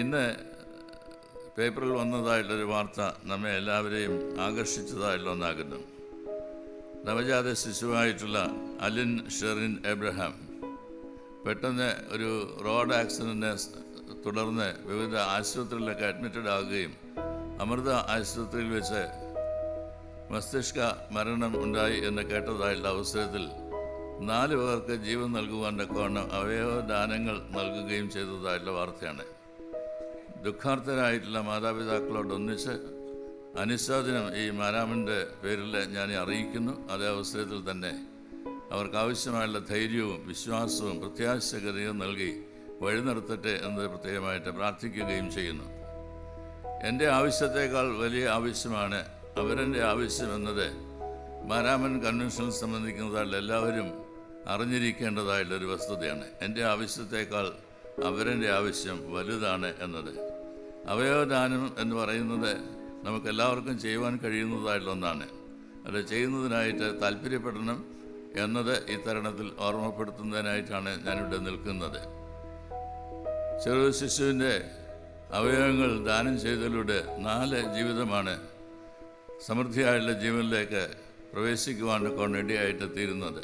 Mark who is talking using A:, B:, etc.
A: ഇന്ന് പേപ്പറിൽ വന്നതായിട്ടുള്ളൊരു വാർത്ത നമ്മെ എല്ലാവരെയും ആകർഷിച്ചതായുള്ള ഒന്നാകുന്നു. നവജാത ശിശുവായിട്ടുള്ള അലിൻ ഷെറിൻ എബ്രഹാം പെട്ടെന്ന് ഒരു റോഡ് ആക്സിഡൻറ്റിനെ തുടർന്ന് വിവിധ ആശുപത്രികളിലൊക്കെ അഡ്മിറ്റഡ് ആകുകയും അമൃത ആശുപത്രിയിൽ വെച്ച് മസ്തിഷ്ക മരണം ഉണ്ടായി എന്ന് കേട്ടതായുള്ള അവസരത്തിൽ 4 പേർക്ക് ജീവൻ നൽകുവാൻ തക്കവണ്ണം അവയവദാനങ്ങൾ നൽകുകയും ചെയ്തതായിട്ടുള്ള വാർത്തയാണ്. ദുഃഖാർത്ഥരായിട്ടുള്ള മാതാപിതാക്കളോടൊന്നിച്ച് അനുശോചനം ഈ മാരാമൻ്റെ പേരിൽ ഞാൻ അറിയിക്കുന്നു. അതേ അവസരത്തിൽ തന്നെ അവർക്കാവശ്യമായുള്ള ധൈര്യവും വിശ്വാസവും പ്രത്യാശകതയും നൽകി വഴി നിർത്തട്ടെ എന്ന് പ്രത്യേകമായിട്ട് പ്രാർത്ഥിക്കുകയും ചെയ്യുന്നു. എൻ്റെ ആവശ്യത്തേക്കാൾ വലിയ ആവശ്യമാണ് അവരെൻ്റെ ആവശ്യം എന്നത് മാരാമൻ കൺവെൻഷനിൽ സംബന്ധിക്കുന്നതായുള്ള എല്ലാവരും അറിഞ്ഞിരിക്കേണ്ടതായുള്ളൊരു വസ്തുതയാണ്. എൻ്റെ ആവശ്യത്തേക്കാൾ അവരെൻ്റെ ആവശ്യം വലുതാണ് എന്നത്. അവയവദാനം എന്ന് പറയുന്നത് നമുക്കെല്ലാവർക്കും ചെയ്യുവാൻ കഴിയുന്നതായിട്ടുള്ള ഒന്നാണ്. അത് ചെയ്യുന്നതിനായിട്ട് താല്പര്യപ്പെടണം എന്നത് ഈ തരുണത്തിൽ ഓർമ്മപ്പെടുത്തുന്നതിനായിട്ടാണ് ഞാനിവിടെ നിൽക്കുന്നത്. ചെറു ശിശുവിൻ്റെ അവയവങ്ങൾ ദാനം ചെയ്തതിലൂടെ 4 ജീവിതമാണ് സമൃദ്ധിയായുള്ള ജീവനിലേക്ക് പ്രവേശിക്കുവാൻ ഇടയായിട്ട് തീരുന്നത്.